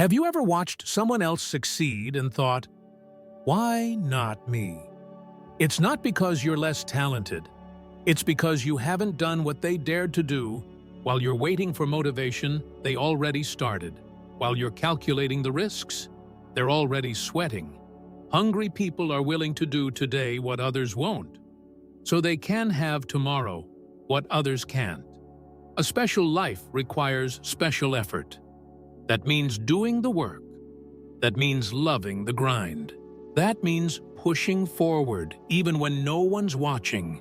Have you ever watched someone else succeed and thought, why not me? It's not because you're less talented. It's because you haven't done what they dared to do. While you're waiting for motivation, they already started. While you're calculating the risks, they're already sweating. Hungry people are willing to do today what others won't, so they can have tomorrow what others can't. A special life requires special effort. That means doing the work. That means loving the grind. That means pushing forward even when no one's watching.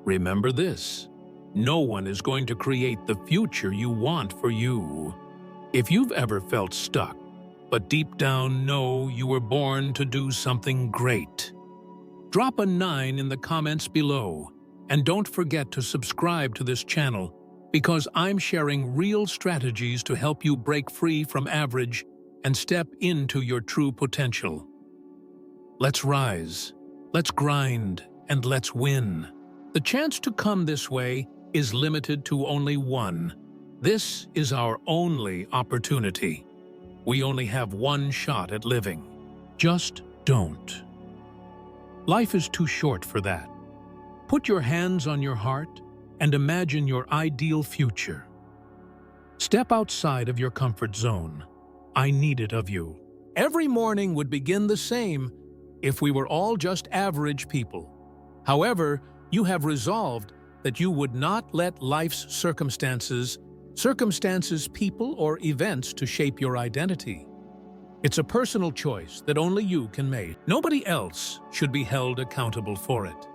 Remember this: no one is going to create the future you want for you. If you've ever felt stuck, but deep down know you were born to do something great, drop a 9 in the comments below, and don't forget to subscribe to this channel, because I'm sharing real strategies to help you break free from average and step into your true potential. Let's rise, let's grind, and let's win. The chance to come this way is limited to only one. This is our only opportunity. We only have one shot at living. Just don't. Life is too short for that. Put your hands on your heart and imagine your ideal future. Step outside of your comfort zone. I need it of you. Every morning would begin the same if we were all just average people. However, you have resolved that you would not let life's circumstances, people, or events to shape your identity. It's a personal choice that only you can make. Nobody else should be held accountable for it.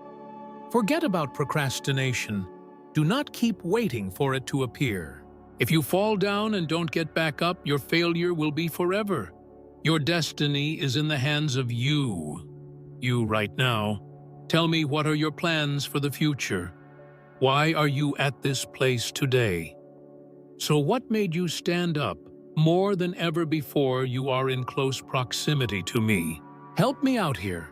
Forget about procrastination. Do not keep waiting for it to appear. If you fall down and don't get back up, your failure will be forever. Your destiny is in the hands of you. You right now. Tell me, what are your plans for the future? Why are you at this place today? So what made you stand up? More than ever before, you are in close proximity to me. Help me out here.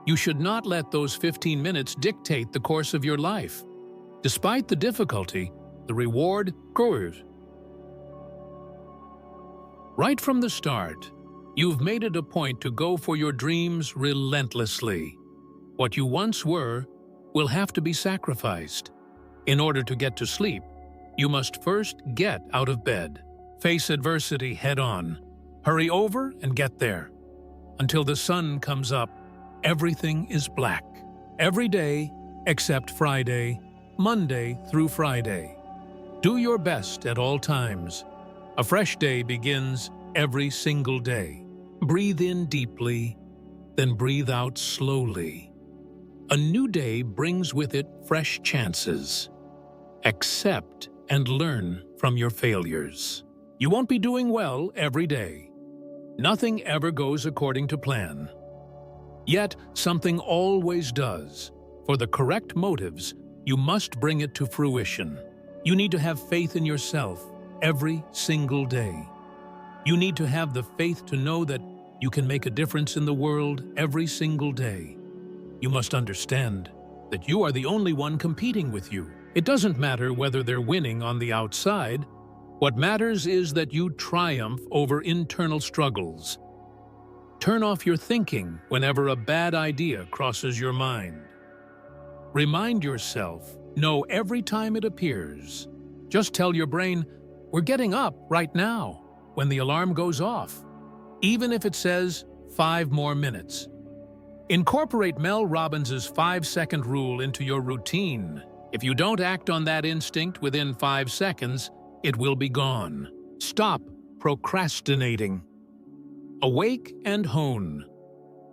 You should not let those 15 minutes dictate the course of your life. Despite the difficulty, the reward grows. Right from the start, you've made it a point to go for your dreams relentlessly. What you once were will have to be sacrificed. In order to get to sleep, you must first get out of bed. Face adversity head-on. Hurry over and get there. Until the sun comes up, everything is black. Every day except Friday, Monday through Friday. Do your best at all times. A fresh day begins every single day. Breathe in deeply, then breathe out slowly. A new day brings with it fresh chances. Accept and learn from your failures. You won't be doing well every day. Nothing ever goes according to plan. Yet, something always does. For the correct motives, you must bring it to fruition. You need to have faith in yourself every single day. You need to have the faith to know that you can make a difference in the world every single day. You must understand that you are the only one competing with you. It doesn't matter whether they're winning on the outside. What matters is that you triumph over internal struggles. Turn off your thinking whenever a bad idea crosses your mind. Remind yourself, no, every time it appears. Just tell your brain, we're getting up right now, when the alarm goes off, even if it says 5 more minutes. Incorporate Mel Robbins' 5-second rule into your routine. If you don't act on that instinct within 5 seconds, it will be gone. Stop procrastinating. Awake and hone.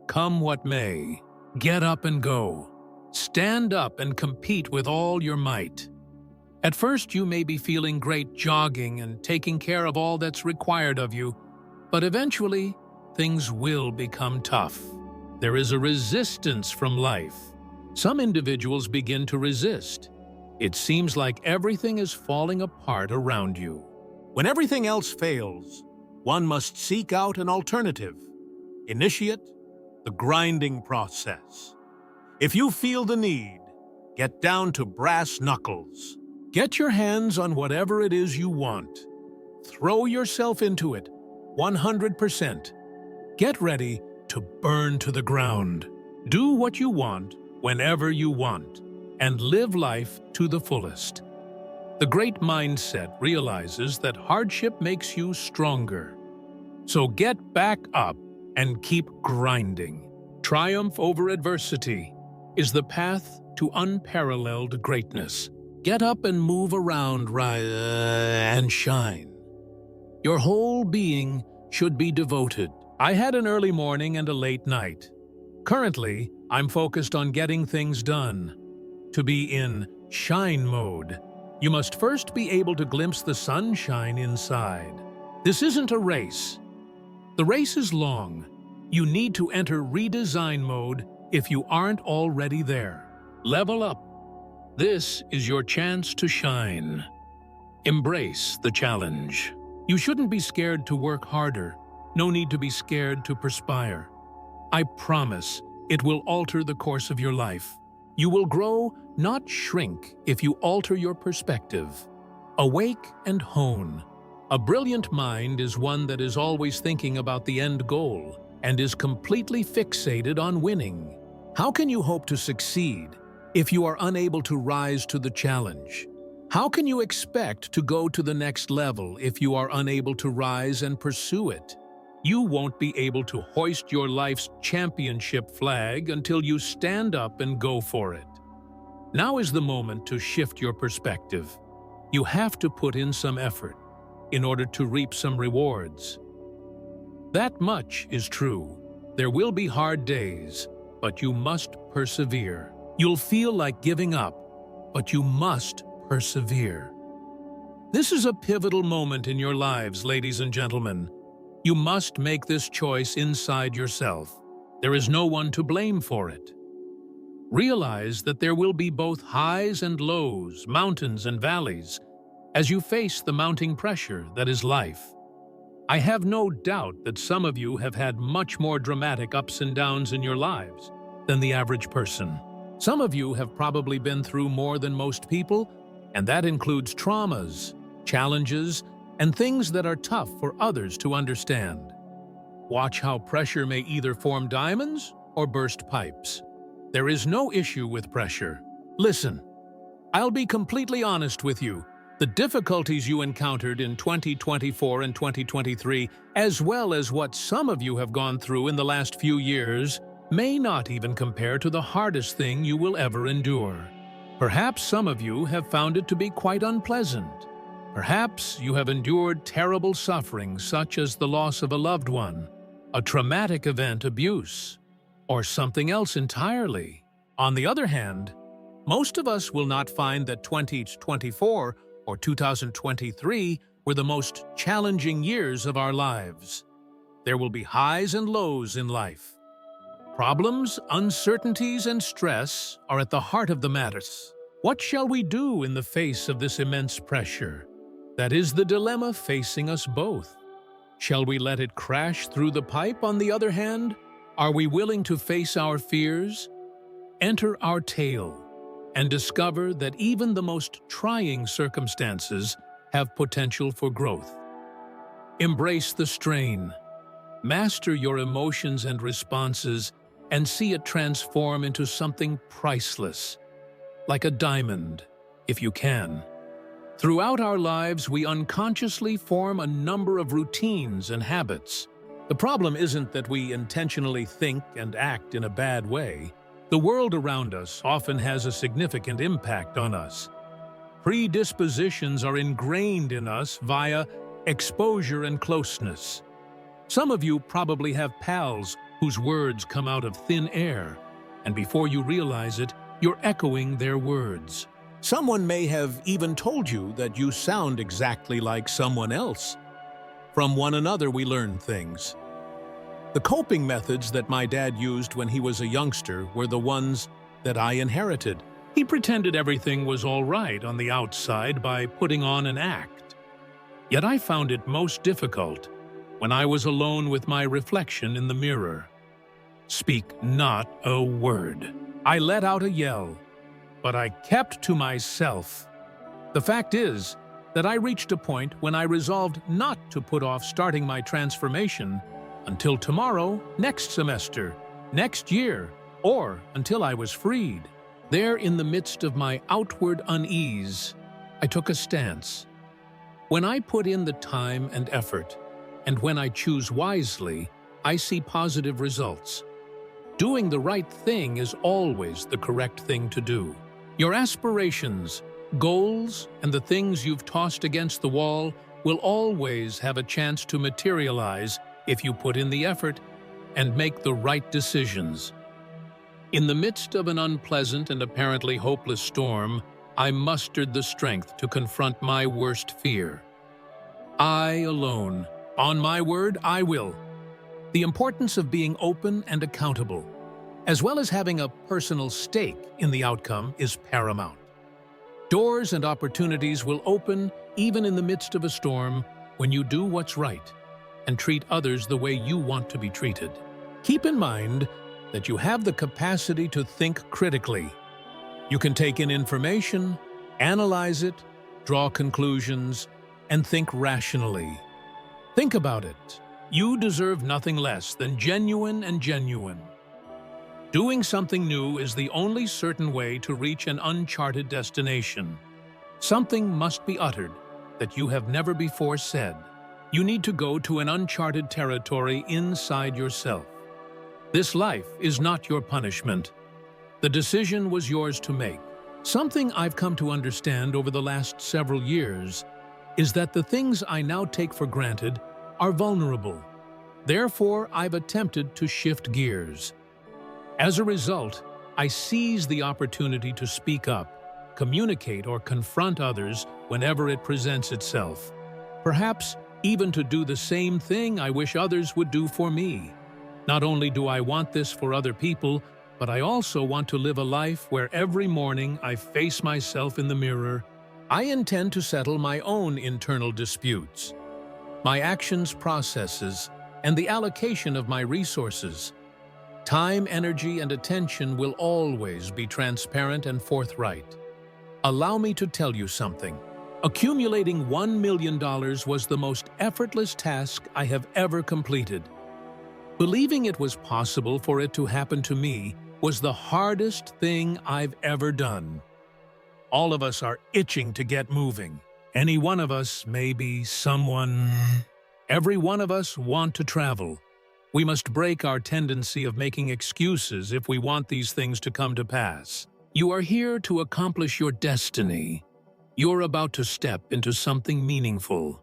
Come what may. Get up and go. Stand up and compete with all your might. At first, you may be feeling great jogging and taking care of all that's required of you, but eventually, things will become tough. There is a resistance from life. Some individuals begin to resist. It seems like everything is falling apart around you. When everything else fails, one must seek out an alternative. Initiate the grinding process. If you feel the need, get down to brass knuckles. Get your hands on whatever it is you want. Throw yourself into it. 100%. Get ready to burn to the ground. Do what you want, whenever you want, and live life to the fullest. The great mindset realizes that hardship makes you stronger. So get back up and keep grinding. Triumph over adversity is the path to unparalleled greatness. Get up and move around, rise and shine. Your whole being should be devoted. I had an early morning and a late night. Currently, I'm focused on getting things done. To be in shine mode, you must first be able to glimpse the sunshine inside. This isn't a race. The race is long. You need to enter redesign mode if you aren't already there. Level up. This is your chance to shine. Embrace the challenge. You shouldn't be scared to work harder. No need to be scared to perspire. I promise it will alter the course of your life. You will grow, not shrink, if you alter your perspective. Awake and hone. A brilliant mind is one that is always thinking about the end goal and is completely fixated on winning. How can you hope to succeed if you are unable to rise to the challenge? How can you expect to go to the next level if you are unable to rise and pursue it? You won't be able to hoist your life's championship flag until you stand up and go for it. Now is the moment to shift your perspective. You have to put in some effort in order to reap some rewards. That much is true. There will be hard days, but you must persevere. You'll feel like giving up, but you must persevere. This is a pivotal moment in your lives, ladies and gentlemen. You must make this choice inside yourself. There is no one to blame for it. Realize that there will be both highs and lows, mountains and valleys, as you face the mounting pressure that is life. I have no doubt that some of you have had much more dramatic ups and downs in your lives than the average person. Some of you have probably been through more than most people, and that includes traumas, challenges, and things that are tough for others to understand. Watch how pressure may either form diamonds or burst pipes. There is no issue with pressure. Listen, I'll be completely honest with you. The difficulties you encountered in 2024 and 2023, as well as what some of you have gone through in the last few years, may not even compare to the hardest thing you will ever endure. Perhaps some of you have found it to be quite unpleasant. Perhaps you have endured terrible suffering such as the loss of a loved one, a traumatic event, abuse, or something else entirely. On the other hand, most of us will not find that 2024 or 2023 were the most challenging years of our lives. There will be highs and lows in life. Problems, uncertainties, and stress are at the heart of the matters. What shall we do in the face of this immense pressure? That is the dilemma facing us both. Shall we let it crash through the pipe? On the other hand, are we willing to face our fears, enter our tale, and discover that even the most trying circumstances have potential for growth? Embrace the strain. Master your emotions and responses and see it transform into something priceless, like a diamond, if you can. Throughout our lives, we unconsciously form a number of routines and habits. The problem isn't that we intentionally think and act in a bad way. The world around us often has a significant impact on us. Predispositions are ingrained in us via exposure and closeness. Some of you probably have pals whose words come out of thin air, and before you realize it, you're echoing their words. Someone may have even told you that you sound exactly like someone else. From one another we learn things. The coping methods that my dad used when he was a youngster were the ones that I inherited. He pretended everything was all right on the outside by putting on an act. Yet I found it most difficult when I was alone with my reflection in the mirror. Speak not a word. I let out a yell, but I kept to myself. The fact is, that I reached a point when I resolved not to put off starting my transformation until tomorrow, next semester, next year, or until I was freed. There, in the midst of my outward unease, I took a stance. When I put in the time and effort, and when I choose wisely, I see positive results. Doing the right thing is always the correct thing to do. Your aspirations, goals, and the things you've tossed against the wall will always have a chance to materialize if you put in the effort and make the right decisions. In the midst of an unpleasant and apparently hopeless storm, I mustered the strength to confront my worst fear. I alone. On my word, I will. The importance of being open and accountable, as well as having a personal stake in the outcome, is paramount. Doors and opportunities will open even in the midst of a storm when you do what's right and treat others the way you want to be treated. Keep in mind that you have the capacity to think critically. You can take in information, analyze it, draw conclusions, and think rationally. Think about it. You deserve nothing less than genuine and genuine. Doing something new is the only certain way to reach an uncharted destination. Something must be uttered that you have never before said. You need to go to an uncharted territory inside yourself. This life is not your punishment. The decision was yours to make. Something I've come to understand over the last several years is that the things I now take for granted are vulnerable. Therefore, I've attempted to shift gears. As a result, I seize the opportunity to speak up, communicate, or confront others whenever it presents itself. Perhaps even to do the same thing I wish others would do for me. Not only do I want this for other people, but I also want to live a life where every morning I face myself in the mirror. I intend to settle my own internal disputes, my actions, processes, and the allocation of my resources. Time, energy, and attention will always be transparent and forthright. Allow me to tell you something. Accumulating $1 million was the most effortless task I have ever completed. Believing it was possible for it to happen to me was the hardest thing I've ever done. All of us are itching to get moving. Any one of us may be someone. Every one of us want to travel. We must break our tendency of making excuses if we want these things to come to pass. You are here to accomplish your destiny. You're about to step into something meaningful.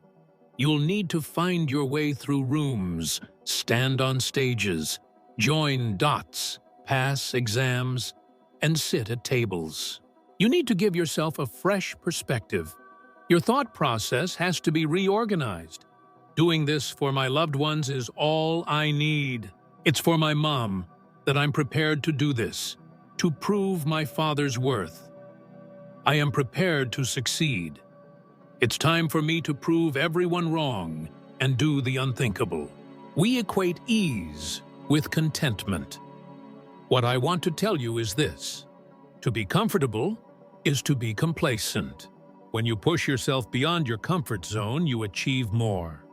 You'll need to find your way through rooms, stand on stages, join dots, pass exams, and sit at tables. You need to give yourself a fresh perspective. Your thought process has to be reorganized. Doing this for my loved ones is all I need. It's for my mom that I'm prepared to do this, to prove my father's worth. I am prepared to succeed. It's time for me to prove everyone wrong and do the unthinkable. We equate ease with contentment. What I want to tell you is this: to be comfortable is to be complacent. When you push yourself beyond your comfort zone, you achieve more.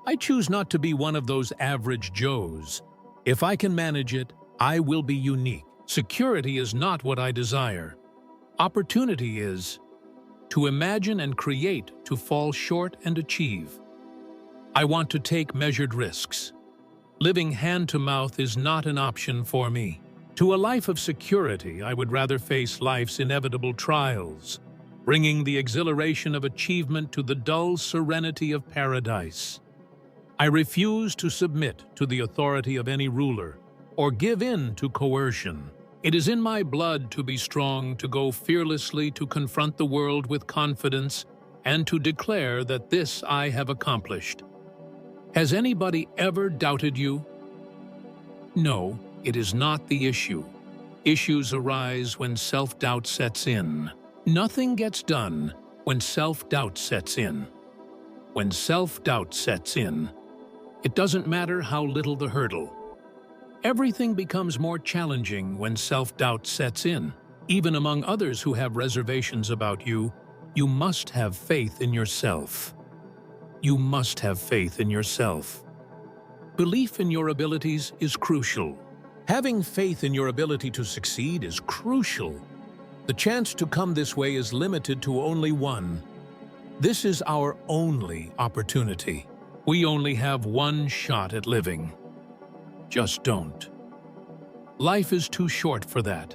I choose not to be one of those average Joes. If I can manage it, I will be unique. Security is not what I desire. Opportunity is. To imagine and create, to fall short and achieve. I want to take measured risks. Living hand to mouth is not an option for me. To a life of security, I would rather face life's inevitable trials, bringing the exhilaration of achievement to the dull serenity of paradise. I refuse to submit to the authority of any ruler or give in to coercion. It is in my blood to be strong, to go fearlessly, to confront the world with confidence, and to declare that this I have accomplished. Has anybody ever doubted you? No, it is not the issue. Issues arise when self-doubt sets in. Nothing gets done when self-doubt sets in. When self-doubt sets in, it doesn't matter how little the hurdle. Everything becomes more challenging when self-doubt sets in. Even among others who have reservations about you, You must have faith in yourself. You must have faith in yourself. Belief in your abilities is crucial. Having faith in your ability to succeed is crucial. The chance to come this way is limited to only one. This is our only opportunity. We only have one shot at living. Just don't. Life is too short for that.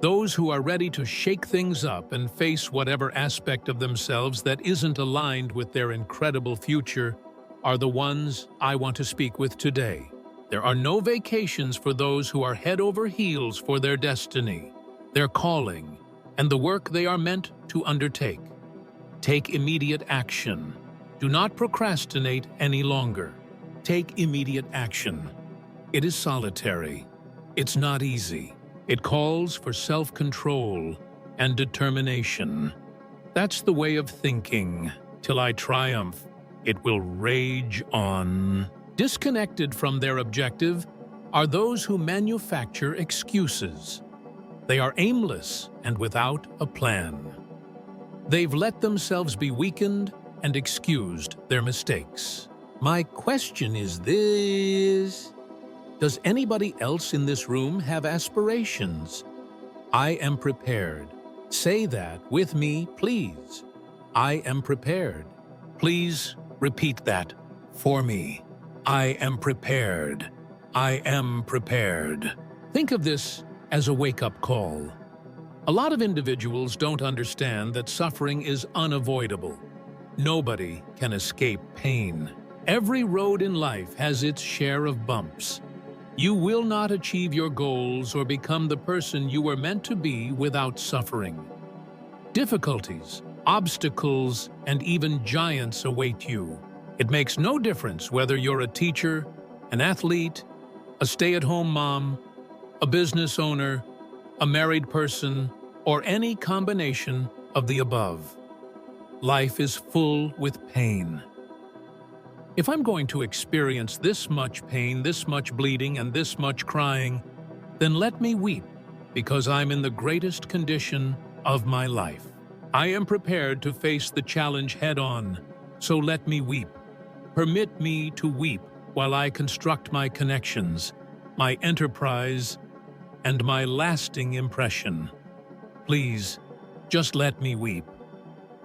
Those who are ready to shake things up and face whatever aspect of themselves that isn't aligned with their incredible future are the ones I want to speak with today. There are no vacations for those who are head over heels for their destiny, their calling, and the work they are meant to undertake. Take immediate action. Do not procrastinate any longer. Take immediate action. It is solitary. It's not easy. It calls for self-control and determination. That's the way of thinking. Till I triumph, it will rage on. Disconnected from their objective are those who manufacture excuses. They are aimless and without a plan. They've let themselves be weakened and excused their mistakes. My question is this: does anybody else in this room have aspirations? I am prepared. Say that with me, please. I am prepared. Please repeat that for me. I am prepared. I am prepared. Think of this as a wake-up call. A lot of individuals don't understand that suffering is unavoidable. Nobody can escape pain. Every road in life has its share of bumps. You will not achieve your goals or become the person you were meant to be without suffering. Difficulties, obstacles, and even giants await you. It makes no difference whether you're a teacher, an athlete, a stay-at-home mom, a business owner, a married person, or any combination of the above. Life is full with pain. If I'm going to experience this much pain, this much bleeding, and this much crying, then let me weep, because I'm in the greatest condition of my life. I am prepared to face the challenge head-on, so let me weep. Permit me to weep while I construct my connections, my enterprise, and my lasting impression. Please, just let me weep.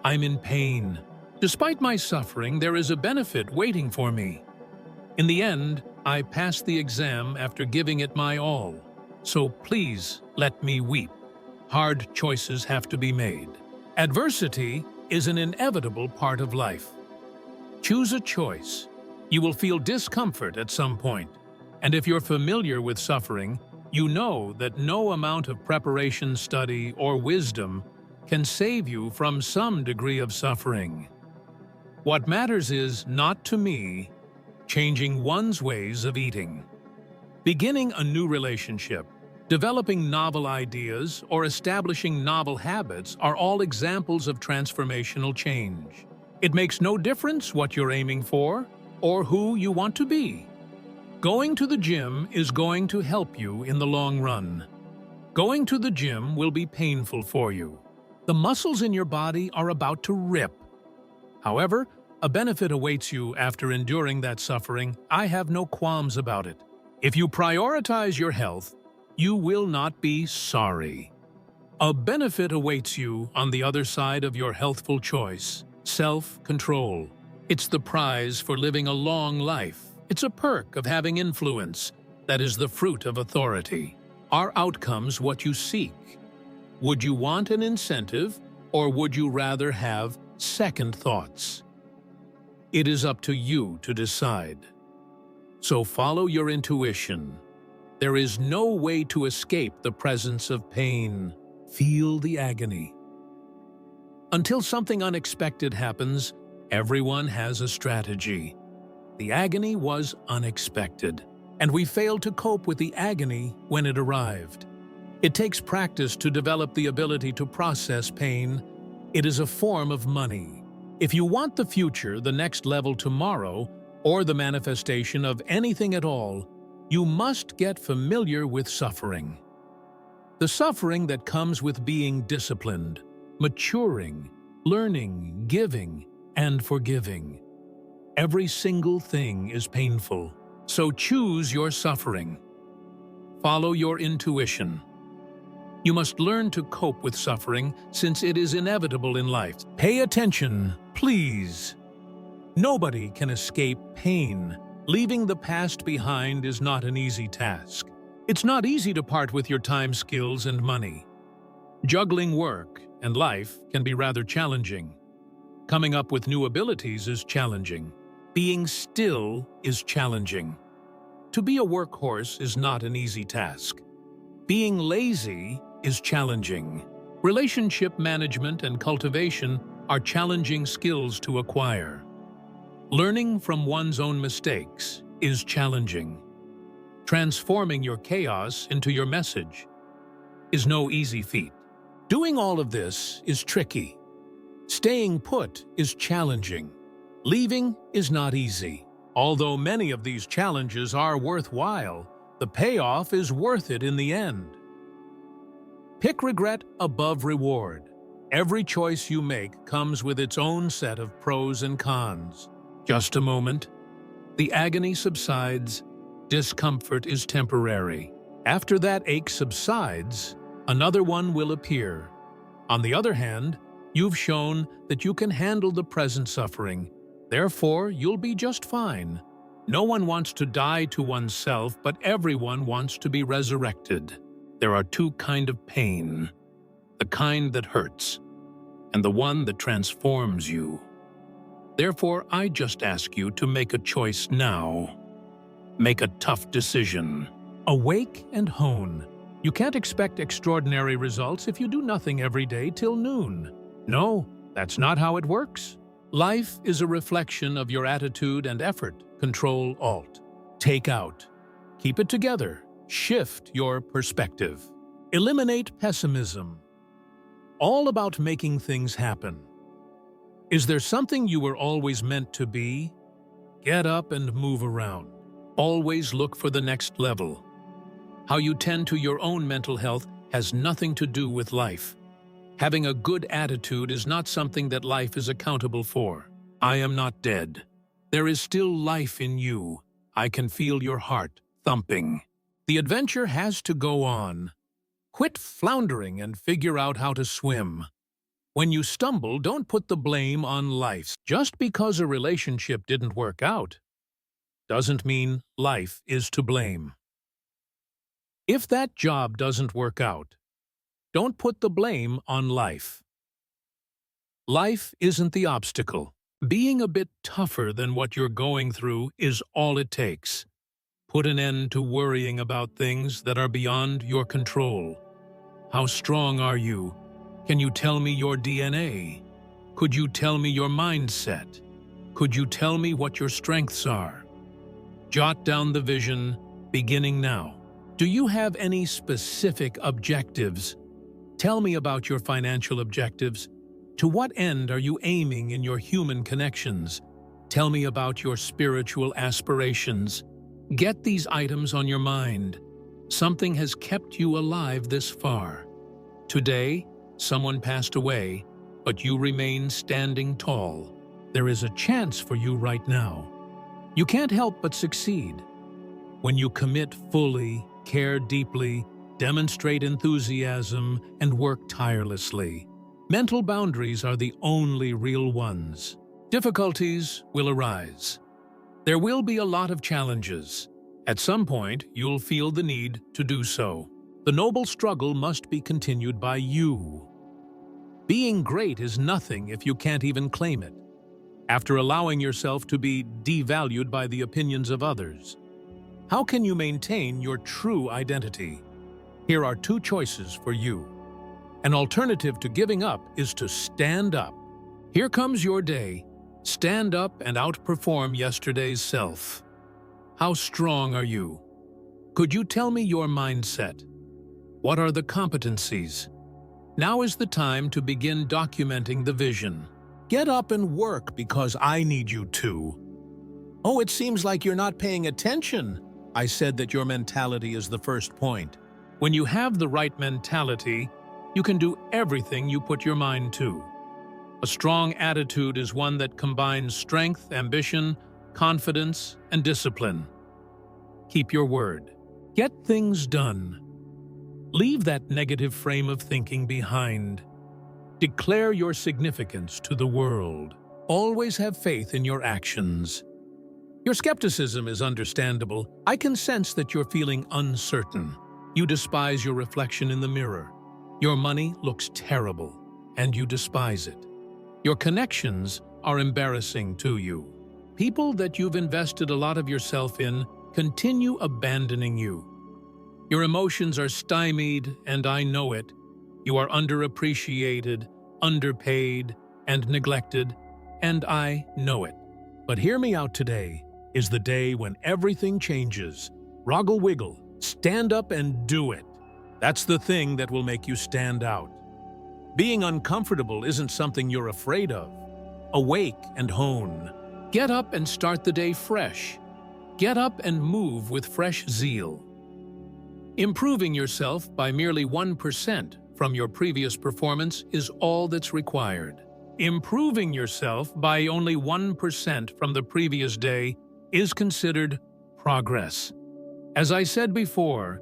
I'm in pain. Despite my suffering, there is a benefit waiting for me. In the end, I passed the exam after giving it my all. So please let me weep. Hard choices have to be made. Adversity is an inevitable part of life. Choose a choice. You will feel discomfort at some point. And if you're familiar with suffering, you know that no amount of preparation, study, or wisdom can save you from some degree of suffering. What matters is, not to me, changing one's ways of eating. Beginning a new relationship, developing novel ideas, or establishing novel habits are all examples of transformational change. It makes no difference what you're aiming for or who you want to be. Going to the gym is going to help you in the long run. Going to the gym will be painful for you. The muscles in your body are about to rip. However, a benefit awaits you after enduring that suffering. I have no qualms about it. If you prioritize your health, you will not be sorry. A benefit awaits you on the other side of your healthful choice: self-control. It's the prize for living a long life. It's a perk of having influence that is the fruit of authority. Are outcomes what you seek? Would you want an incentive, or would you rather have second thoughts? It is up to you to decide. So follow your intuition. There is no way to escape the presence of pain. Feel the agony. Until something unexpected happens, everyone has a strategy. The agony was unexpected, and we failed to cope with the agony when it arrived. It takes practice to develop the ability to process pain. It is a form of money. If you want the future, the next level tomorrow, or the manifestation of anything at all, you must get familiar with suffering. The suffering that comes with being disciplined, maturing, learning, giving, and forgiving. Every single thing is painful, so choose your suffering. Follow your intuition. You must learn to cope with suffering since it is inevitable in life. Pay attention, please. Nobody can escape pain. Leaving the past behind is not an easy task. It's not easy to part with your time, skills, and money. Juggling work and life can be rather challenging. Coming up with new abilities is challenging. Being still is challenging. To be a workhorse is not an easy task. Being lazy is challenging. Relationship management and cultivation are challenging skills to acquire. Learning from one's own mistakes is challenging. Transforming your chaos into your message is no easy feat. Doing all of this is tricky. Staying put is challenging. Leaving is not easy. Although many of these challenges are worthwhile, the payoff is worth it in the end. Pick regret above reward. Every choice you make comes with its own set of pros and cons. Just a moment. The agony subsides. Discomfort is temporary. After that ache subsides, another one will appear. On the other hand, you've shown that you can handle the present suffering. Therefore, you'll be just fine. No one wants to die to oneself, but everyone wants to be resurrected. There are two kinds of pain, the kind that hurts, and the one that transforms you. Therefore, I just ask you to make a choice now. Make a tough decision. Awake and hone. You can't expect extraordinary results if you do nothing every day till noon. No, that's not how it works. Life is a reflection of your attitude and effort. Control Alt. Take out. Keep it together. Shift your perspective. Eliminate pessimism. All about making things happen. Is there something you were always meant to be? Get up and move around. Always look for the next level. How you tend to your own mental health has nothing to do with life. Having a good attitude is not something that life is accountable for. I am not dead. There is still life in you. I can feel your heart thumping. The adventure has to go on. Quit floundering and figure out how to swim. When you stumble, don't put the blame on life. Just because a relationship didn't work out doesn't mean life is to blame. If that job doesn't work out, don't put the blame on life. Life isn't the obstacle. Being a bit tougher than what you're going through is all it takes. Put an end to worrying about things that are beyond your control. How strong are you? Can you tell me your DNA? Could you tell me your mindset? Could you tell me what your strengths are? Jot down the vision, beginning now. Do you have any specific objectives? Tell me about your financial objectives. To what end are you aiming in your human connections? Tell me about your spiritual aspirations. Get these items on your mind. Something has kept you alive this far. Today, someone passed away, but you remain standing tall. There is a chance for you right now. You can't help but succeed. When you commit fully, care deeply, demonstrate enthusiasm, and work tirelessly. Mental boundaries are the only real ones. Difficulties will arise. There will be a lot of challenges. At some point, you'll feel the need to do so. The noble struggle must be continued by you. Being great is nothing if you can't even claim it. After allowing yourself to be devalued by the opinions of others, how can you maintain your true identity? Here are two choices for you. An alternative to giving up is to stand up. Here comes your day. Stand up and outperform yesterday's self. How strong are you? Could you tell me your mindset? What are the competencies? Now is the time to begin documenting the vision. Get up and work because I need you to. Oh, it seems like you're not paying attention. I said that your mentality is the first point. When you have the right mentality, you can do everything you put your mind to. A strong attitude is one that combines strength, ambition, confidence, and discipline. Keep your word. Get things done. Leave that negative frame of thinking behind. Declare your significance to the world. Always have faith in your actions. Your skepticism is understandable. I can sense that you're feeling uncertain. You despise your reflection in the mirror. Your money looks terrible, and you despise it. Your connections are embarrassing to you. People that you've invested a lot of yourself in continue abandoning you. Your emotions are stymied, and I know it. You are underappreciated, underpaid, and neglected, and I know it. But hear me out. Today is the day when everything changes. Roggle wiggle, stand up and do it. That's the thing that will make you stand out. Being uncomfortable isn't something you're afraid of. Awake and hone. Get up and start the day fresh. Get up and move with fresh zeal. Improving yourself by merely 1% from your previous performance is all that's required. Improving yourself by only 1% from the previous day is considered progress. As I said before,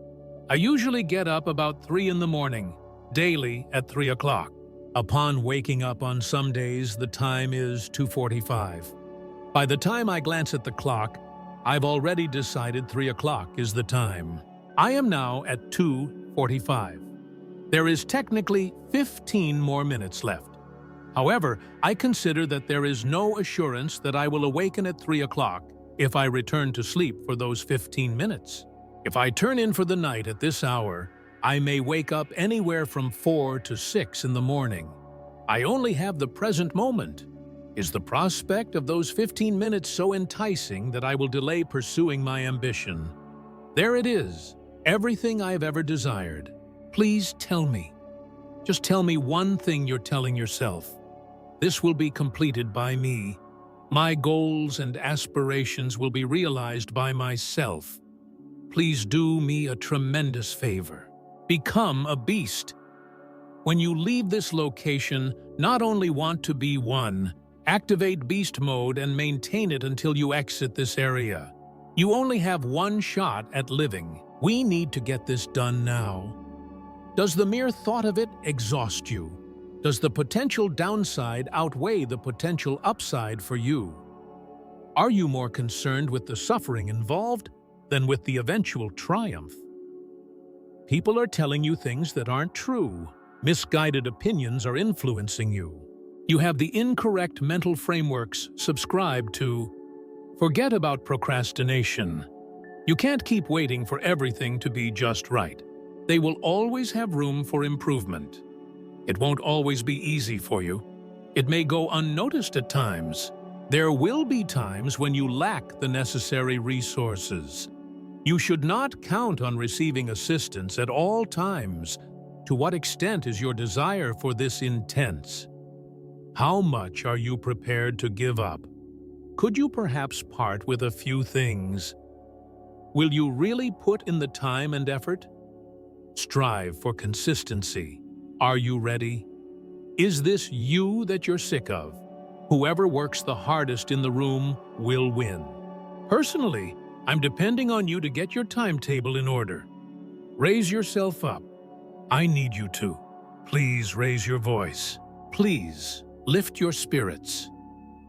I usually get up about 3 in the morning, daily at 3 o'clock. Upon waking up on some days, the time is 2:45. By the time I glance at the clock, I've already decided 3 o'clock is the time. I am now at 2:45. There is technically 15 more minutes left. However, I consider that there is no assurance that I will awaken at 3 o'clock if I return to sleep for those 15 minutes. If I turn in for the night at this hour, I may wake up anywhere from 4 to 6 in the morning. I only have the present moment. Is the prospect of those 15 minutes so enticing that I will delay pursuing my ambition? There it is, everything I have ever desired. Please tell me. Just tell me one thing you're telling yourself. This will be completed by me. My goals and aspirations will be realized by myself. Please do me a tremendous favor. Become a beast. When you leave this location, not only want to be one, activate beast mode and maintain it until you exit this area. You only have one shot at living. We need to get this done now. Does the mere thought of it exhaust you? Does the potential downside outweigh the potential upside for you? Are you more concerned with the suffering involved than with the eventual triumph? People are telling you things that aren't true. Misguided opinions are influencing you. You have the incorrect mental frameworks subscribed to. Forget about procrastination. You can't keep waiting for everything to be just right. They will always have room for improvement. It won't always be easy for you. It may go unnoticed at times. There will be times when you lack the necessary resources. You should not count on receiving assistance at all times. To what extent is your desire for this intense? How much are you prepared to give up? Could you perhaps part with a few things? Will you really put in the time and effort? Strive for consistency. Are you ready? Is this you that you're sick of? Whoever works the hardest in the room will win. Personally, I'm depending on you to get your timetable in order. Raise yourself up. I need you to. Please raise your voice. Please lift your spirits.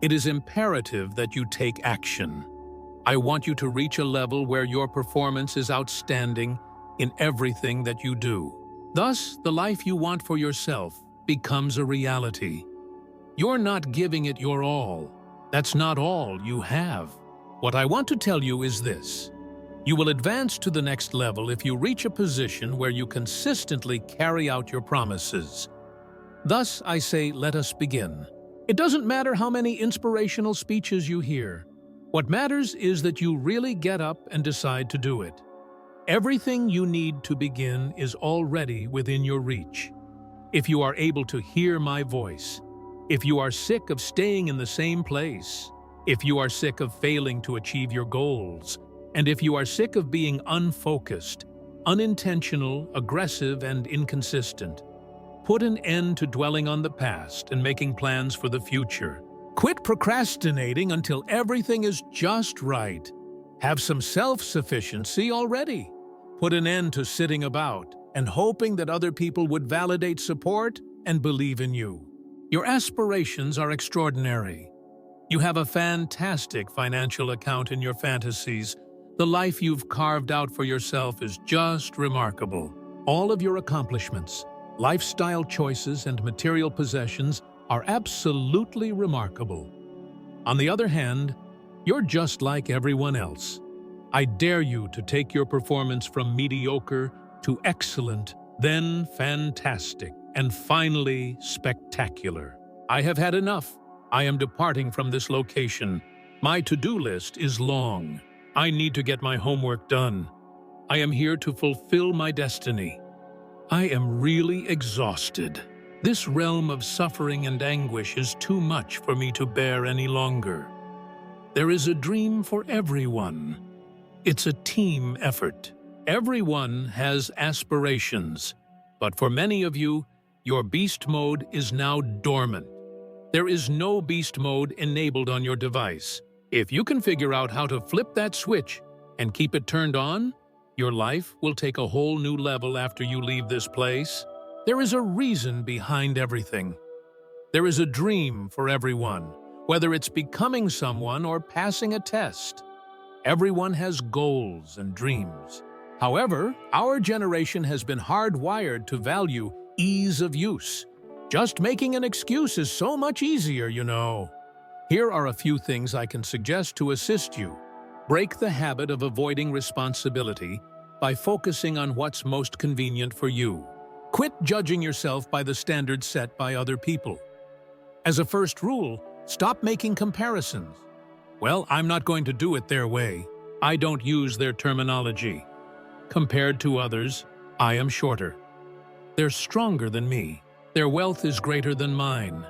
It is imperative that you take action. I want you to reach a level where your performance is outstanding in everything that you do. Thus, the life you want for yourself becomes a reality. You're not giving it your all. That's not all you have. What I want to tell you is this. You will advance to the next level if you reach a position where you consistently carry out your promises. Thus, I say, let us begin. It doesn't matter how many inspirational speeches you hear. What matters is that you really get up and decide to do it. Everything you need to begin is already within your reach. If you are able to hear my voice, if you are sick of staying in the same place, if you are sick of failing to achieve your goals, and if you are sick of being unfocused, unintentional, aggressive, and inconsistent, Put an end to dwelling on the past and making plans for the future. Quit procrastinating until everything is just right. Have some self-sufficiency already. Put an end to sitting about and hoping that other people would validate support and believe in you. Your aspirations are extraordinary. You have a fantastic financial account in your fantasies. The life you've carved out for yourself is just remarkable. All of your accomplishments, lifestyle choices, and material possessions are absolutely remarkable. On the other hand, you're just like everyone else. I dare you to take your performance from mediocre to excellent, then fantastic, and finally spectacular. I have had enough. I am departing from this location. My to-do list is long. I need to get my homework done. I am here to fulfill my destiny. I am really exhausted. This realm of suffering and anguish is too much for me to bear any longer. There is a dream for everyone. It's a team effort. Everyone has aspirations, but for many of you, your beast mode is now dormant. There is no beast mode enabled on your device. If you can figure out how to flip that switch and keep it turned on, your life will take a whole new level after you leave this place. There is a reason behind everything. There is a dream for everyone, whether it's becoming someone or passing a test. Everyone has goals and dreams. However, our generation has been hardwired to value ease of use. Just making an excuse is so much easier, you know. Here are a few things I can suggest to assist you. Break the habit of avoiding responsibility by focusing on what's most convenient for you. Quit judging yourself by the standards set by other people. As a first rule, stop making comparisons. Well, I'm not going to do it their way. I don't use their terminology. Compared to others, I am shorter. They're stronger than me. Their wealth is greater than mine.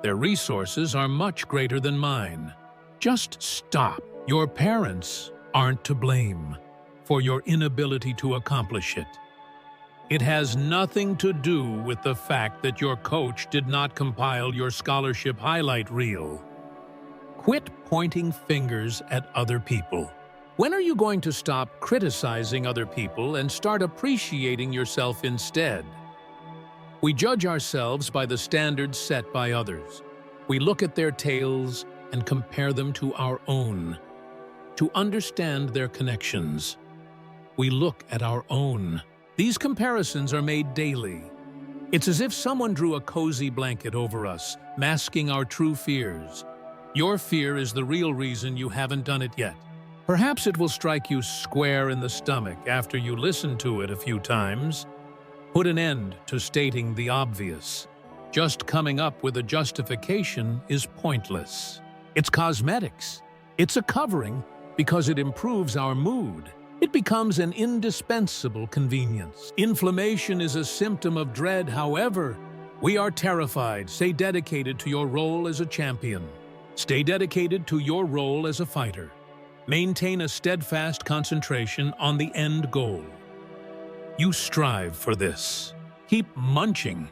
Their resources are much greater than mine. Just stop. Your parents aren't to blame for your inability to accomplish it. It has nothing to do with the fact that your coach did not compile your scholarship highlight reel. Quit pointing fingers at other people. When are you going to stop criticizing other people and start appreciating yourself instead? We judge ourselves by the standards set by others. We look at their tales and compare them to our own. To understand their connections, we look at our own. These comparisons are made daily. It's as if someone drew a cozy blanket over us, masking our true fears. Your fear is the real reason you haven't done it yet. Perhaps it will strike you square in the stomach after you listen to it a few times. Put an end to stating the obvious. Just coming up with a justification is pointless. It's cosmetics. It's a covering because it improves our mood. It becomes an indispensable convenience. Inflammation is a symptom of dread, however. We are terrified. Stay dedicated to your role as a champion. Stay dedicated to your role as a fighter. Maintain a steadfast concentration on the end goal. You strive for this. Keep munching.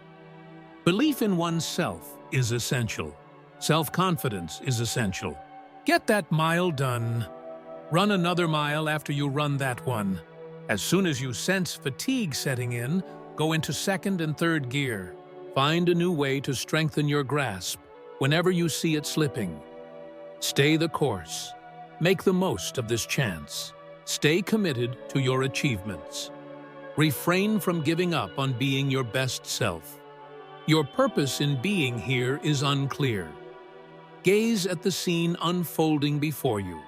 Belief in oneself is essential. Self-confidence is essential. Get that mile done. Run another mile after you run that one. As soon as you sense fatigue setting in, go into second and third gear. Find a new way to strengthen your grasp whenever you see it slipping. Stay the course. Make the most of this chance. Stay committed to your achievements. Refrain from giving up on being your best self. Your purpose in being here is unclear. Gaze at the scene unfolding before you.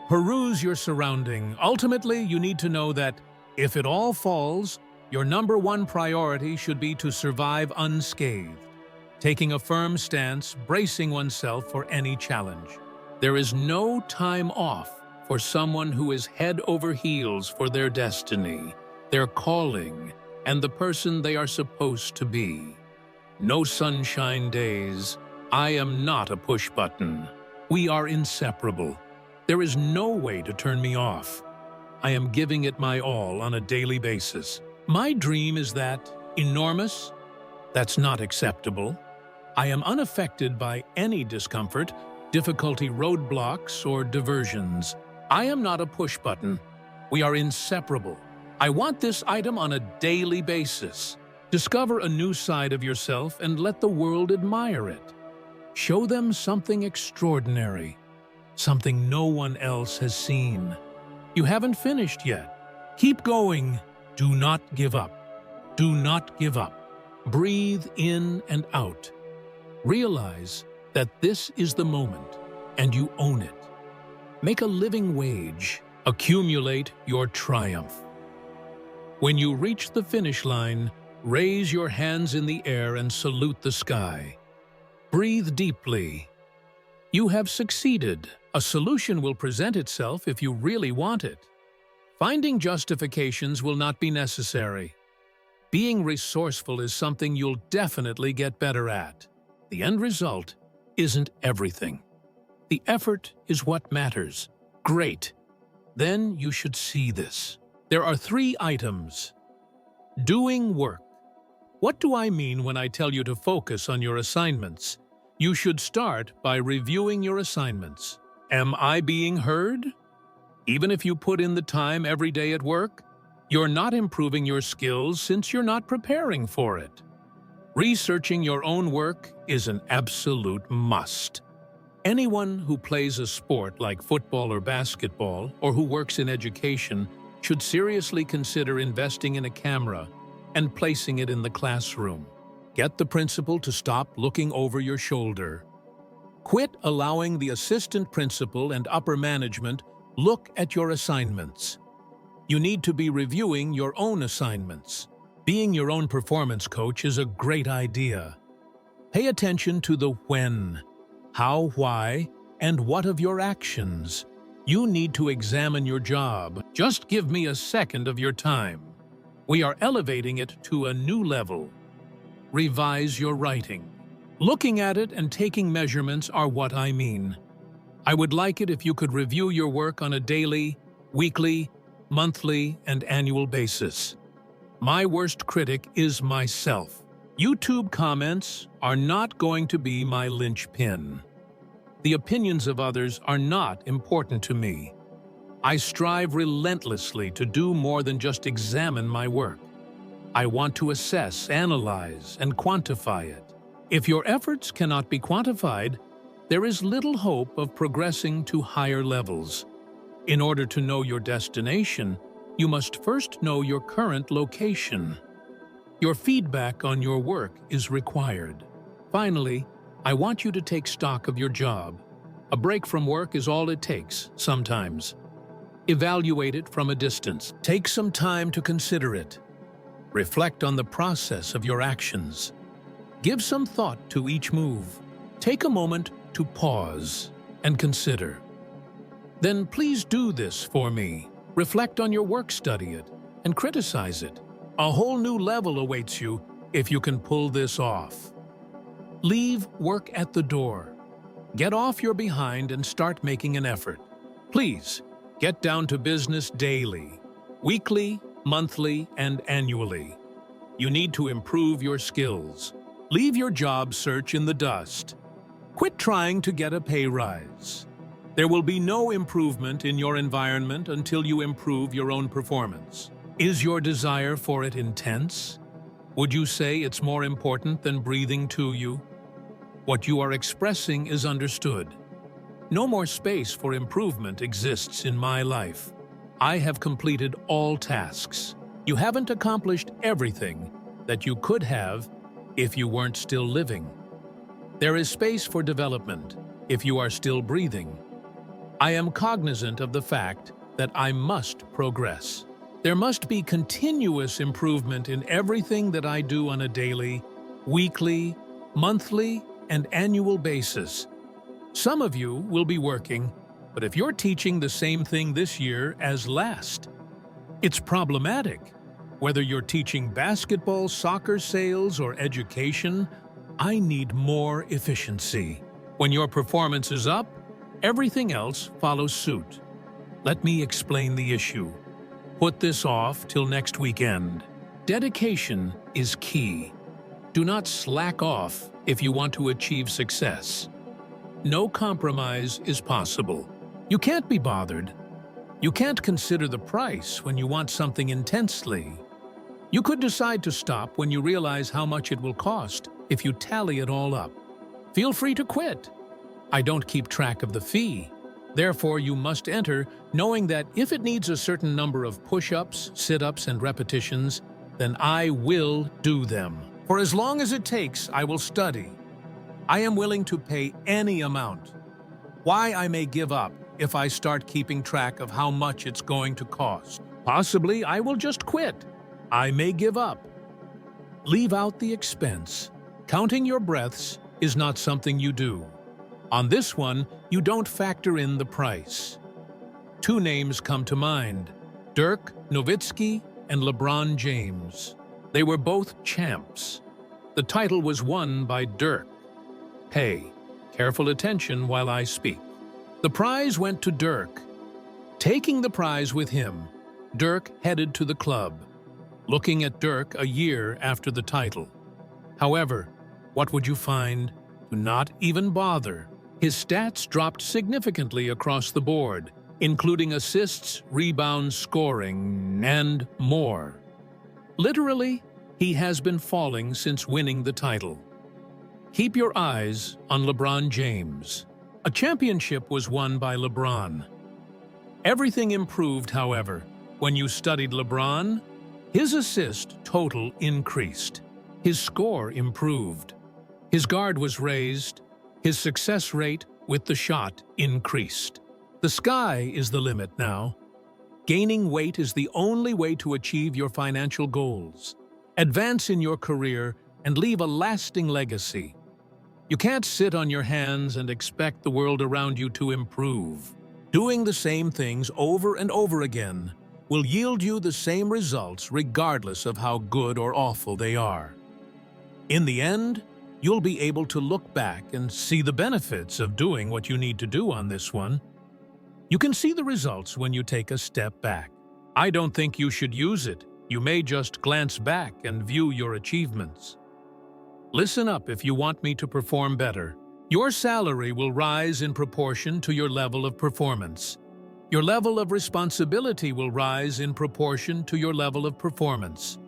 Peruse your surrounding. Ultimately, you need to know that if it all falls, your number one priority should be to survive unscathed, taking a firm stance, bracing oneself for any challenge. There is no time off for someone who is head over heels for their destiny, their calling, and the person they are supposed to be. No sunshine days. I am not a push button. We are inseparable. There is no way to turn me off. I am giving it my all on a daily basis. My dream is that enormous, That's not acceptable. I am unaffected by any discomfort, difficulty, roadblocks, or diversions. I am not a push button. We are inseparable. I want this item on a daily basis. Discover a new side of yourself and let the world admire it. Show them something extraordinary, something no one else has seen. You haven't finished yet. Keep going. Do not give up. Do not give up. Breathe in and out. Realize that this is the moment, and you own it. Make a living wage. Accumulate your triumph. When you reach the finish line, raise your hands in the air and salute the sky. Breathe deeply. You have succeeded. A solution will present itself if you really want it. Finding justifications will not be necessary. Being resourceful is something you'll definitely get better at. The end result isn't everything. The effort is what matters. Great. Then you should see this. There are 3 items. Doing work. What do I mean when I tell you to focus on your assignments? You should start by reviewing your assignments. Am I being heard? Even if you put in the time every day at work, you're not improving your skills since you're not preparing for it. Researching your own work is an absolute must. Anyone who plays a sport like football or basketball, or who works in education, should seriously consider investing in a camera and placing it in the classroom. Get the principal to stop looking over your shoulder. Quit allowing the assistant principal and upper management look at your assignments. You need to be reviewing your own assignments. Being your own performance coach is a great idea. Pay attention to the when, how, why, and what of your actions. You need to examine your job. Just give me a second of your time. We are elevating it to a new level. Revise your writing. Looking at it and taking measurements are what I mean. I would like it if you could review your work on a daily, weekly, monthly, and annual basis. My worst critic is myself. YouTube comments are not going to be my linchpin. The opinions of others are not important to me. I strive relentlessly to do more than just examine my work. I want to assess, analyze, and quantify it. If your efforts cannot be quantified, there is little hope of progressing to higher levels. In order to know your destination, you must first know your current location. Your feedback on your work is required. Finally, I want you to take stock of your job. A break from work is all it takes, sometimes. Evaluate it from a distance. Take some time to consider it. Reflect on the process of your actions. Give some thought to each move. Take a moment to pause and consider. Then please do this for me. Reflect on your work, study it, and criticize it. A whole new level awaits you if you can pull this off. Leave work at the door. Get off your behind and start making an effort. Please, get down to business daily, weekly, monthly, and annually. You need to improve your skills. Leave your job search in the dust. Quit trying to get a pay rise. There will be no improvement in your environment until you improve your own performance. Is your desire for it intense? Would you say it's more important than breathing to you? What you are expressing is understood. No more space for improvement exists in my life. I have completed all tasks. You haven't accomplished everything that you could have if you weren't still living. There is space for development if you are still breathing. I am cognizant of the fact that I must progress. There must be continuous improvement in everything that I do on a daily, weekly, monthly, and annual basis. Some of you will be working, but if you're teaching the same thing this year as last, it's problematic. Whether you're teaching basketball, soccer, sales, or education, I need more efficiency. When your performance is up, everything else follows suit. Let me explain the issue. Put this off till next weekend. Dedication is key. Do not slack off if you want to achieve success. No compromise is possible. You can't be bothered. You can't consider the price when you want something intensely. You could decide to stop when you realize how much it will cost if you tally it all up. Feel free to quit. I don't keep track of the fee. Therefore, you must enter knowing that if it needs a certain number of push-ups, sit-ups, and repetitions, then I will do them. For as long as it takes, I will study. I am willing to pay any amount. Why I may give up if I start keeping track of how much it's going to cost. Possibly I will just quit. I may give up. Leave out the expense. Counting your breaths is not something you do. On this one, you don't factor in the price. Two names come to mind: Dirk Nowitzki and LeBron James. They were both champs. The title was won by Dirk. Pay careful attention while I speak. The prize went to Dirk. Taking the prize with him, Dirk headed to the club, looking at Dirk a year after the title. However, what would you find? Do not even bother. His stats dropped significantly across the board, including assists, rebounds, scoring, and more. Literally, he has been falling since winning the title. Keep your eyes on LeBron James. A championship was won by LeBron. Everything improved, however, when you studied LeBron. His assist total increased. His score improved. His guard was raised. His success rate with the shot increased. The sky is the limit now. Gaining weight is the only way to achieve your financial goals. Advance in your career and leave a lasting legacy. You can't sit on your hands and expect the world around you to improve. Doing the same things over and over again will yield you the same results regardless of how good or awful they are. In the end, you'll be able to look back and see the benefits of doing what you need to do on this one. You can see the results when you take a step back. I don't think you should use it. You may just glance back and view your achievements. Listen up if you want me to perform better. Your salary will rise in proportion to your level of performance. Your level of responsibility will rise in proportion to your level of performance.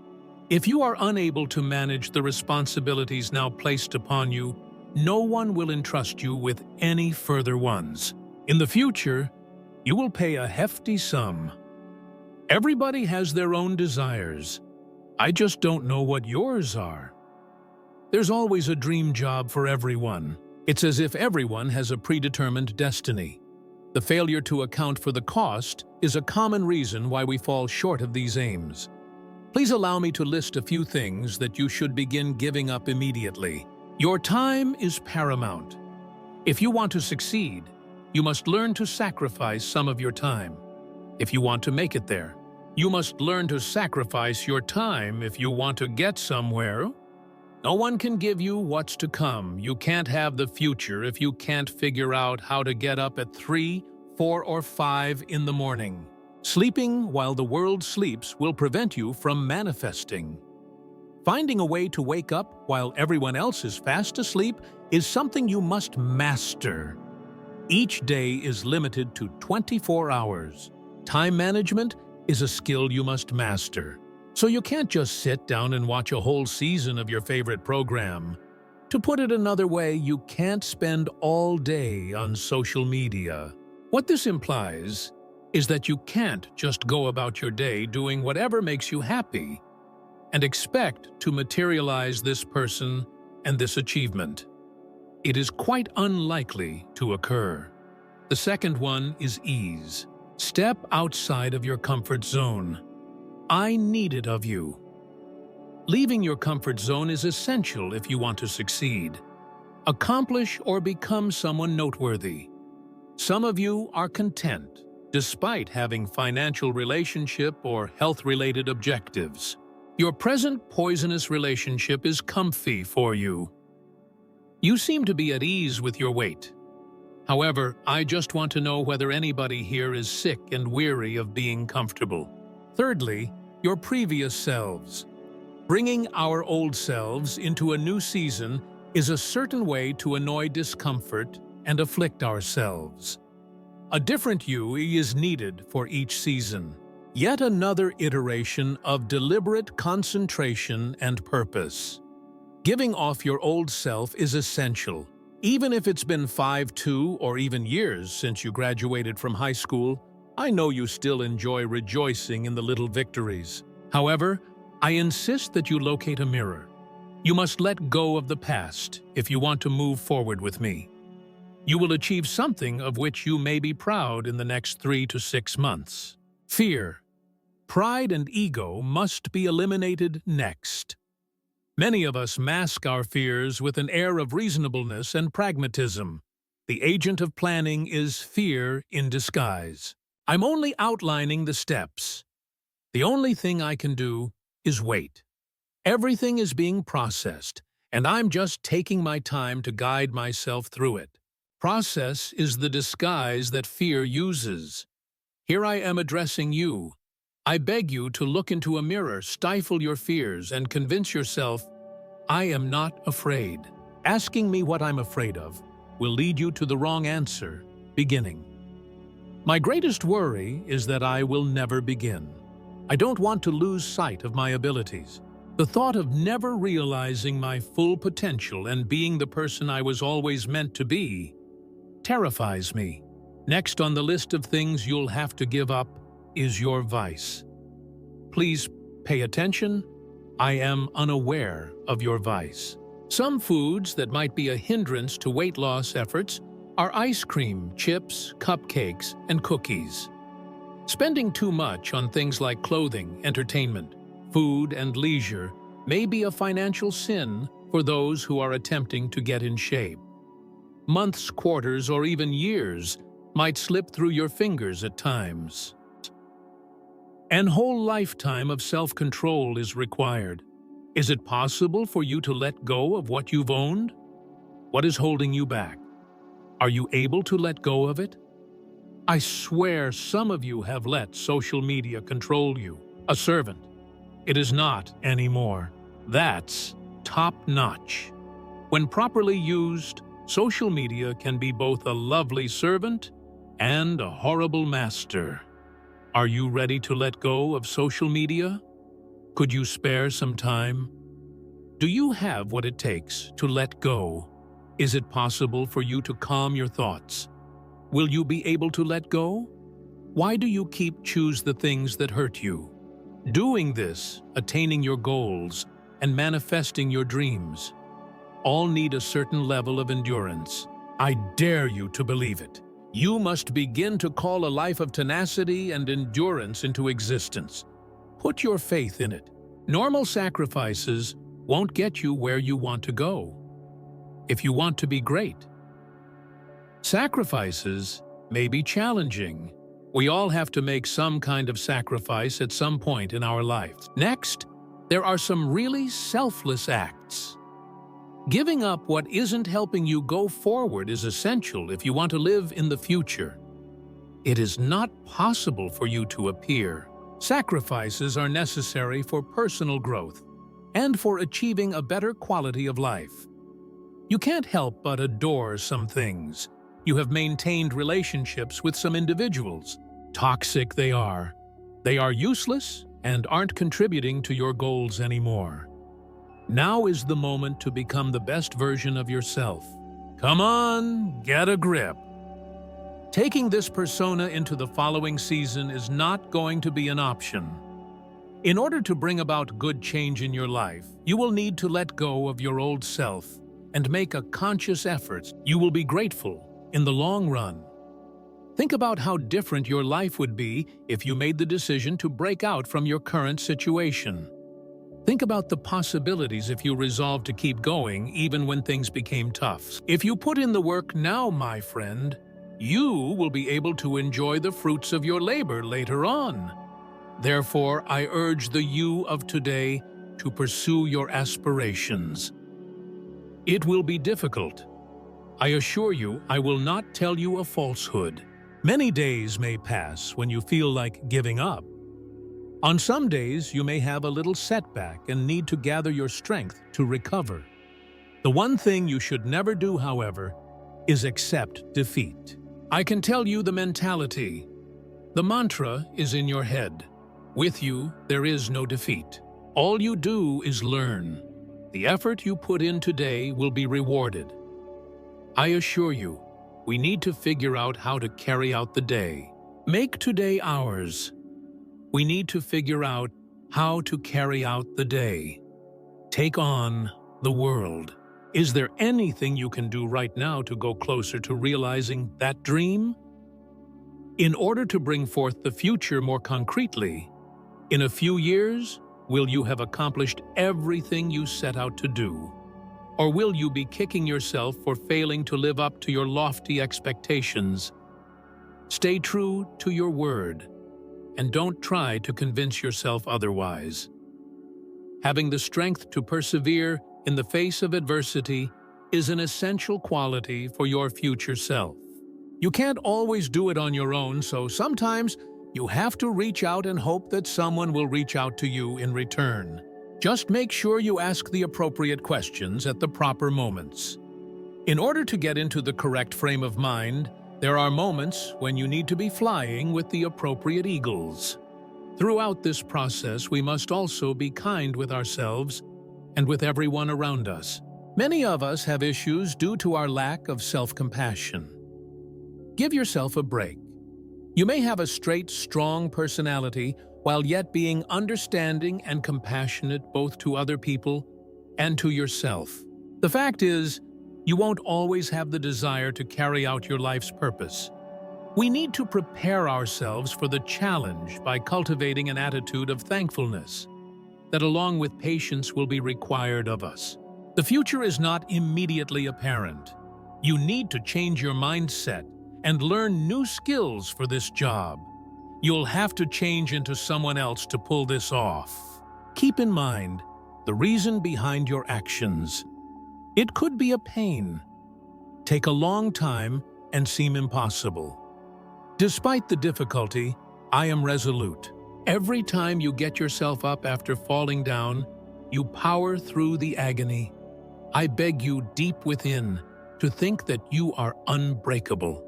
If you are unable to manage the responsibilities now placed upon you, no one will entrust you with any further ones. In the future, you will pay a hefty sum. Everybody has their own desires. I just don't know what yours are. There's always a dream job for everyone. It's as if everyone has a predetermined destiny. The failure to account for the cost is a common reason why we fall short of these aims. Please allow me to list a few things that you should begin giving up immediately. Your time is paramount. If you want to succeed, you must learn to sacrifice some of your time. If you want to make it there, you must learn to sacrifice your time if you want to get somewhere. No one can give you what's to come. You can't have the future if you can't figure out how to get up at 3, 4, or 5 in the morning. Sleeping while the world sleeps will prevent you from manifesting. Finding a way to wake up while everyone else is fast asleep is something you must master. Each day is limited to 24 hours. Time management is a skill you must master. So you can't just sit down and watch a whole season of your favorite program. To put it another way, you can't spend all day on social media. What this implies is that you can't just go about your day doing whatever makes you happy and expect to materialize this person and this achievement. It is quite unlikely to occur. The second one is ease. Step outside of your comfort zone. I need it of you. Leaving your comfort zone is essential if you want to succeed. Accomplish or become someone noteworthy. Some of you are content despite having financial relationship or health-related objectives. Your present poisonous relationship is comfy for you. You seem to be at ease with your weight. However, I just want to know whether anybody here is sick and weary of being comfortable. Thirdly, your previous selves. Bringing our old selves into a new season is a certain way to annoy discomfort and afflict ourselves. A different you is needed for each season. Yet another iteration of deliberate concentration and purpose. Giving off your old self is essential. Even if it's been 5, 2, or even years since you graduated from high school, I know you still enjoy rejoicing in the little victories. However, I insist that you locate a mirror. You must let go of the past if you want to move forward with me. You will achieve something of which you may be proud in the next 3 to 6 months. Fear, pride, and ego must be eliminated next. Many of us mask our fears with an air of reasonableness and pragmatism. The agent of planning is fear in disguise. I'm only outlining the steps. The only thing I can do is wait. Everything is being processed, and I'm just taking my time to guide myself through it. Process is the disguise that fear uses. Here I am addressing you. I beg you to look into a mirror, stifle your fears, and convince yourself, I am not afraid. Asking me what I'm afraid of will lead you to the wrong answer, beginning. My greatest worry is that I will never begin. I don't want to lose sight of my abilities. The thought of never realizing my full potential and being the person I was always meant to be terrifies me. Next on the list of things you'll have to give up is your vice. Please pay attention. I am unaware of your vice. Some foods that might be a hindrance to weight loss efforts are ice cream, chips, cupcakes, and cookies. Spending too much on things like clothing, entertainment, food, and leisure may be a financial sin for those who are attempting to get in shape. Months, quarters, or even years might slip through your fingers at times. An whole lifetime of self-control is required. Is it possible for you to let go of what you've owned? What is holding you back? Are you able to let go of it? I swear some of you have let social media control you. A servant. It is not anymore. That's top-notch. When properly used, social media can be both a lovely servant and a horrible master. Are you ready to let go of social media? Could you spare some time? Do you have what it takes to let go? Is it possible for you to calm your thoughts? Will you be able to let go? Why do you choose the things that hurt you? Doing this, attaining your goals, and manifesting your dreams, all need a certain level of endurance. I dare you to believe it. You must begin to call a life of tenacity and endurance into existence. Put your faith in it. Normal sacrifices won't get you where you want to go. If you want to be great, sacrifices may be challenging. We all have to make some kind of sacrifice at some point in our life. Next, there are some really selfless acts. Giving up what isn't helping you go forward is essential if you want to live in the future. It is not possible for you to appear. Sacrifices are necessary for personal growth and for achieving a better quality of life. You can't help but adore some things. You have maintained relationships with some individuals. Toxic they are. They are useless and aren't contributing to your goals anymore. Now is the moment to become the best version of yourself. Come on, get a grip. Taking this persona into the following season is not going to be an option. In order to bring about good change in your life, you will need to let go of your old self and make a conscious effort. You will be grateful in the long run. Think about how different your life would be if you made the decision to break out from your current situation. Think about the possibilities if you resolved to keep going even when things became tough. If you put in the work now, my friend, you will be able to enjoy the fruits of your labor later on. Therefore, I urge the you of today to pursue your aspirations. It will be difficult. I assure you, I will not tell you a falsehood. Many days may pass when you feel like giving up. On some days, you may have a little setback and need to gather your strength to recover. The one thing you should never do, however, is accept defeat. I can tell you the mentality. The mantra is in your head. With you, there is no defeat. All you do is learn. The effort you put in today will be rewarded. I assure you, we need to figure out how to carry out the day. Make today ours. We need to figure out how to carry out the day. Take on the world. Is there anything you can do right now to go closer to realizing that dream? In order to bring forth the future more concretely, in a few years, will you have accomplished everything you set out to do? Or will you be kicking yourself for failing to live up to your lofty expectations? Stay true to your word, and don't try to convince yourself otherwise. Having the strength to persevere in the face of adversity is an essential quality for your future self. You can't always do it on your own, so sometimes you have to reach out and hope that someone will reach out to you in return. Just make sure you ask the appropriate questions at the proper moments. In order to get into the correct frame of mind, there are moments when you need to be flying with the appropriate eagles. Throughout this process, we must also be kind with ourselves and with everyone around us. Many of us have issues due to our lack of self-compassion. Give yourself a break. You may have a straight, strong personality while yet being understanding and compassionate both to other people and to yourself. The fact is, you won't always have the desire to carry out your life's purpose. We need to prepare ourselves for the challenge by cultivating an attitude of thankfulness that, along with patience, will be required of us. The future is not immediately apparent. You need to change your mindset and learn new skills for this job. You'll have to change into someone else to pull this off. Keep in mind the reason behind your actions. It could be a pain, take a long time, and seem impossible. Despite the difficulty, I am resolute. Every time you get yourself up after falling down, you power through the agony. I beg you deep within to think that you are unbreakable.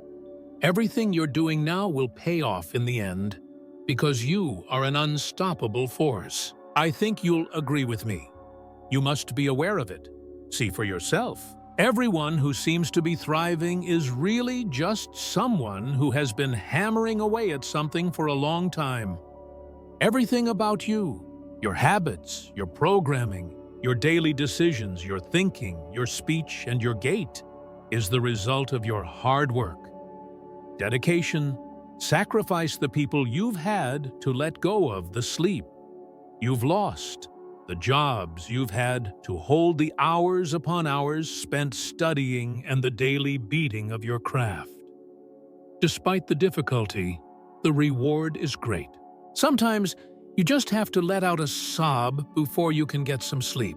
Everything you're doing now will pay off in the end because you are an unstoppable force. I think you'll agree with me. You must be aware of it. See for yourself. Everyone who seems to be thriving is really just someone who has been hammering away at something for a long time. Everything about you, your habits, your programming, your daily decisions, your thinking, your speech, and your gait is the result of your hard work. Dedication, sacrifice the people you've had to let go of, the sleep you've lost, the jobs you've had to hold, the hours upon hours spent studying, and the daily beating of your craft. Despite the difficulty, the reward is great. Sometimes you just have to let out a sob before you can get some sleep.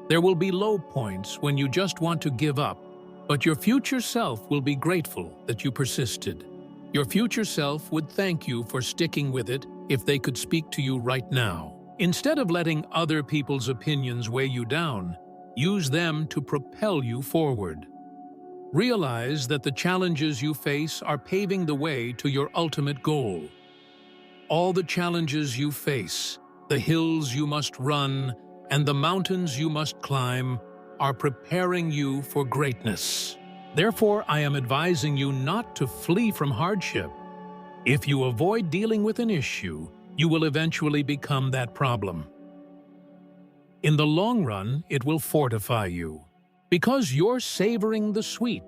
There will be low points when you just want to give up, but your future self will be grateful that you persisted. Your future self would thank you for sticking with it if they could speak to you right now. Instead of letting other people's opinions weigh you down, use them to propel you forward. Realize that the challenges you face are paving the way to your ultimate goal. All the challenges you face, the hills you must run, and the mountains you must climb are preparing you for greatness. Therefore, I am advising you not to flee from hardship. If you avoid dealing with an issue, you will eventually become that problem. In the long run, it will fortify you, because you're savoring the sweet.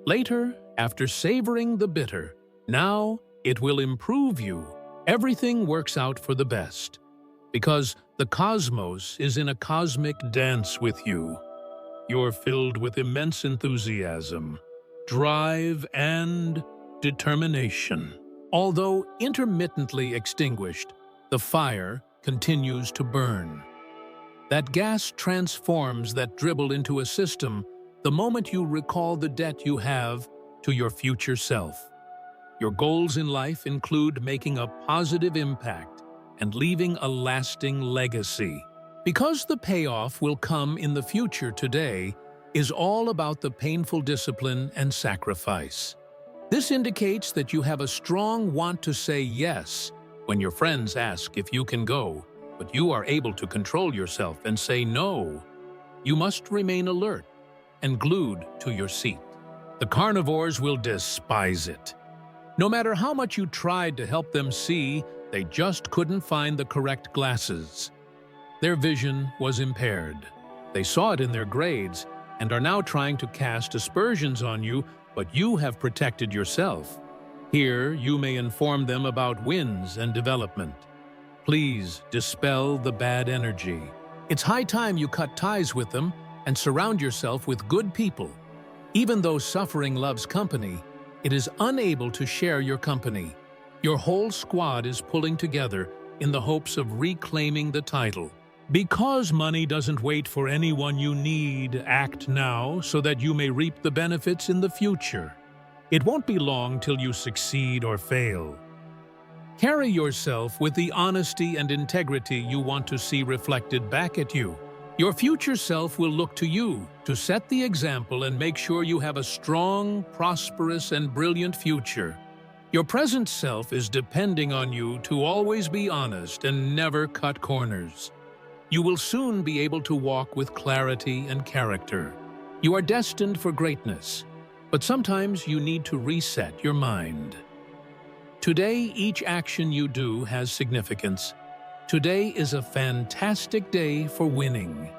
Later, after savoring the bitter, now it will improve you. Everything works out for the best, because the cosmos is in a cosmic dance with you. You're filled with immense enthusiasm, drive, and determination. Although intermittently extinguished, the fire continues to burn. That gas transforms that dribble into a system the moment you recall the debt you have to your future self. Your goals in life include making a positive impact and leaving a lasting legacy. Because the payoff will come in the future today is all about the painful discipline and sacrifice. This indicates that you have a strong want to say yes when your friends ask if you can go, but you are able to control yourself and say no. You must remain alert and glued to your seat. The carnivores will despise it. No matter how much you tried to help them see, they just couldn't find the correct glasses. Their vision was impaired. They saw it in their grades and are now trying to cast aspersions on you, but you have protected yourself. Here, you may inform them about wins and development. Please dispel the bad energy. It's high time you cut ties with them and surround yourself with good people. Even though suffering loves company, it is unable to share your company. Your whole squad is pulling together in the hopes of reclaiming the title. Because money doesn't wait for anyone, you need act now so that you may reap the benefits in the future. It won't be long till you succeed or fail. Carry yourself with the honesty and integrity you want to see reflected back at you. Your future self will look to you to set the example and make sure you have a strong, prosperous, and brilliant future. Your present self is depending on you to always be honest and never cut corners. You will soon be able to walk with clarity and character. You are destined for greatness, but sometimes you need to reset your mind. Today, each action you do has significance. Today is a fantastic day for winning.